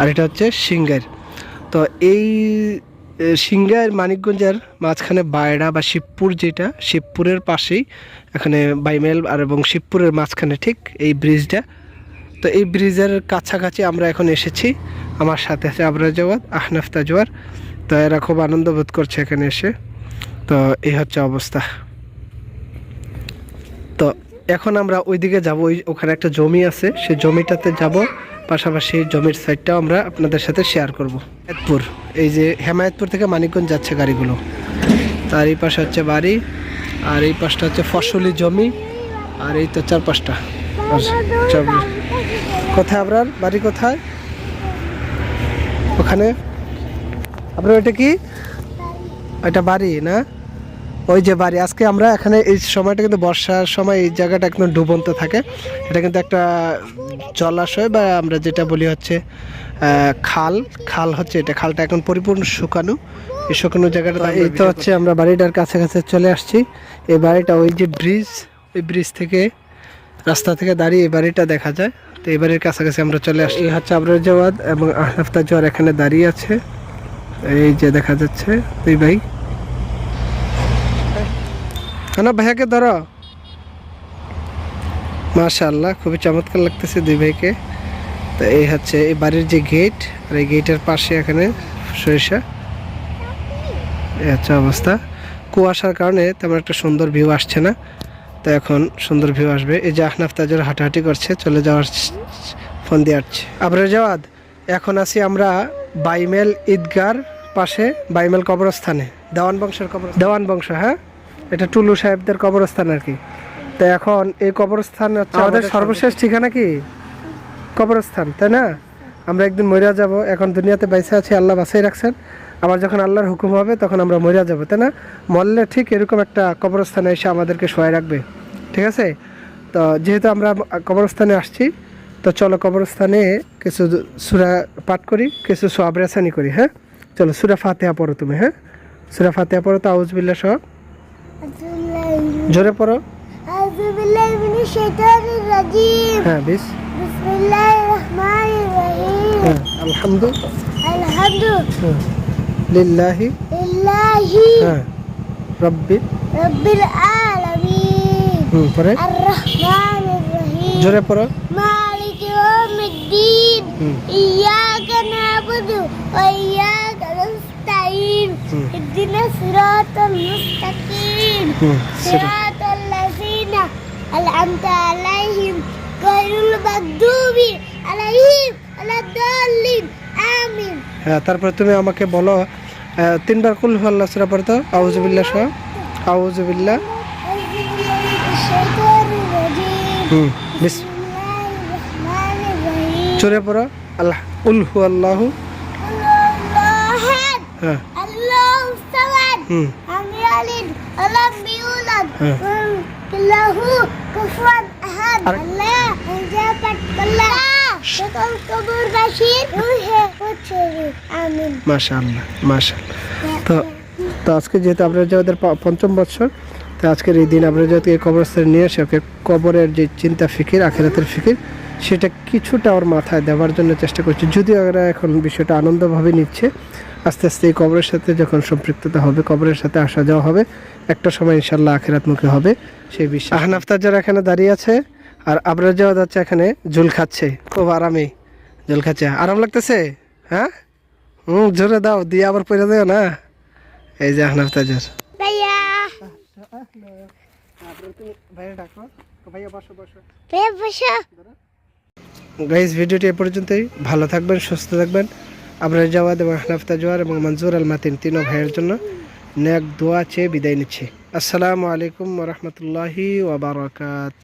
আর এটা হচ্ছে সিংগার। তো এই সিংগার মানিকগঞ্জের মাঝখানে বায়রা বা শিবপুর, যেটা শিবপুরের পাশেই এখানে বাইমেল আর এবং শিবপুরের মাঝখানে ঠিক এই ব্রিজটা। তো এই ব্রিজের কাছাকাছি আমরা এখন এসেছি। আমার সাথে আছে আবরার জাওয়াদ, আহনাফ তাজওয়ার। তো এরা খুব আনন্দ বোধ করছে এখানে এসে। তো এই হচ্ছে অবস্থা। তো এখন আমরা ওইদিকে যাব, ওখানে একটা জমি আছে, সেই জমিটাতে যাব, পাশাপাশি জমির সাইডটাও আমরা আপনাদের সাথে শেয়ার করব। হেমায়েতপুর, এই যে হেমায়েতপুর থেকে মানিকগঞ্জ যাচ্ছে গাড়িগুলো। তার এই পাশে হচ্ছে বাড়ি, আর এই পাশটা হচ্ছে ফসলি জমি, আর এই তো 4-5টা। কোথায় আপনার বাড়ি? কোথায়? ওখানে আপনার ওইটা কি? ওইটা বাড়ি না? ওই যে বাড়ি। আজকে আমরা এখানে এই সময়টা কিন্তু বর্ষার সময়, এই জায়গাটা একদম ডুবন্ত থাকে। এটা কিন্তু একটা জলাশয়, বা আমরা যেটা বলি হচ্ছে খাল হচ্ছে এটা। খালটা এখন পরিপূর্ণ শুকানো, এই শুকানো জায়গাটা। এই তো হচ্ছে আমরা বাড়িটার কাছাকাছি চলে আসছি। এই বাড়িটা ওই যে ব্রিজ, ওই ব্রিজ থেকে, রাস্তা থেকে দাঁড়িয়ে এই বাড়িটা দেখা যায়। তো এই বাড়ির কাছাকাছি আমরা চলে আসছি। এই হচ্ছে আবরার জাওয়াদ এবং আহনাফ তাজওয়ার এখানে দাঁড়িয়ে আছে। এই যে দেখা যাচ্ছে দুই ভাই। না ভাইয়াকে ধরো। মাশাআল্লাহ, খুবই চমৎকার লাগতেছে দুই ভাইকে। তো এই হচ্ছে এই বাড়ির যে গেট, আর এই গেটের পাশে এখানে সরিষা। এই হচ্ছে অবস্থা। কুয়াশার কারণে তেমন একটা সুন্দর ভিউ আসছে না, তো এখন সুন্দর ভিউ আসবে। এই যে আহনাফ তাজওয়ার হাঁটাহাঁটি করছে, চলে যাওয়ার ফোন দিয়ে আসছে। আবরার জাওয়াদ, এখন আছি আমরা বাইমেল ঈদগার পাশে, বাইমেল কবরস্থানে, দেওয়ান বংশের দেওয়ান বংশ। হ্যাঁ, এটা টুলু সাহেবদের কবরস্থান আর কি। তো এখন এই কবরস্থান হচ্ছে আমাদের সর্বশেষ ঠিকানা। কি কবরস্থান, তাই না? আমরা একদিন মরিয়া যাব। এখন দুনিয়াতে বাইসে আছি, আল্লাহ বাঁচাই রাখছেন। আবার যখন আল্লাহর হুকুম হবে তখন আমরা মরিয়া যাব, তাই না? মরলে ঠিক এরকম একটা কবরস্থানে এসে আমাদেরকে শোয়াই রাখবে, ঠিক আছে? তো যেহেতু আমরা কবরস্থানে আসছি, তো চলো কবরস্থানে কিছু সূরা পাঠ করি, কিছু সওয়াব রেসানি করি। হ্যাঁ চলো, সূরা ফাতিহা পড়ো তুমি। হ্যাঁ, সূরা ফাতিহা পড়ো তো, আউযু বিল্লাহ সহ জোরে পড়ো। আউযু বিল্লাহি মিনাশ শাইতানির রাজিম। হ্যাঁ, বিসমিল্লাহির রহমানির রহিম। হ্যাঁ, আলহামদু লিল্লাহি হ্যাঁ রব্বিল আলামিন। পরে আর রহমানির রহিম। জোরে পড়ো। মালিকি ইয়াউমিদ্দিন। ইয়্যাকা না'বুদু ওয়া ইয়্যাকা নাস্তাঈন। ইহদিনাস সিরাতাল মুস্তাকিম। সিরাতাল লাযিনা আন'আমতা আলাইহিম গায়রুল মাগদুবি আলাইহিম ওয়ালাদ-দাল্লিন। আমিন। হ্যাঁ, তারপর তুমি আমাকে বলো 3বার কুল হুয়াল্লাহু সূরা পড়তো, আউযু বিল্লাহ সহ। আউযু বিল্লাহ। জোরে পড়ো। আল্লাহ কুল হুয়াল্লাহু। হ্যাঁ, আল্লাহু সামাদ। আমি আলিদ আলাম বিউলাদ। লাহু কুফুয়ান আহাদ। আল্লাহ জাপাত আল্লাহ সকল কবর বাসীর রুহে উচ্চরি। আমিন। মাশাআল্লাহ মাশাআল্লাহ। তো আজকে যেহেতু আপনারা যাদের 5ম বছর, তো আজকের এই দিন আপনারা যাতে এই কবরস্থানে নিয়ে এসে ওকে কবরের যে চিন্তা ফিকির, আখিরাতের ফিকির, সেটা কিছুটা ওর মাথায় দেওয়ার জন্য চেষ্টা করছি। যদিও ওরা এখন বিষয়টা আনন্দভাবে নিচ্ছে, আস্তে আস্তে এই কবরের সাথে যখন সম্পৃক্ততা হবে, কবরের সাথে আসা যাওয়া হবে, একটা সময় ইনশাল্লাহ আখিরাতমুখী হবে সেই বিশ্বাস। আহনাফ তাজওয়ার এখানে দাঁড়িয়ে আছে, আর আবরার জাওয়াদ যাচ্ছে এখানে ঝুল খাচ্ছে, খুব আরামে ঝুল খাচ্ছে। আরাম লাগতেছে? হ্যাঁ, জোরে দাও, দিয়ে আবার পড়ে দেও না। এই যে আহনাফ তাজওয়ার। ভাইয়া গাইস, ভিডিওটি এ পর্যন্তই। ভালো থাকবেন, সুস্থ থাকবেন। আবরার জাওয়াদ এবং আহনাফ তাজওয়ার এবং মনজুর আল মাতিন, 3 ভাইয়ের জন্য নেক দোয়া চেয়ে বিদায় নিচ্ছি। আসসালামু আলাইকুম ওয়া রাহমাতুল্লাহি ওয়া বারাকাতুহু।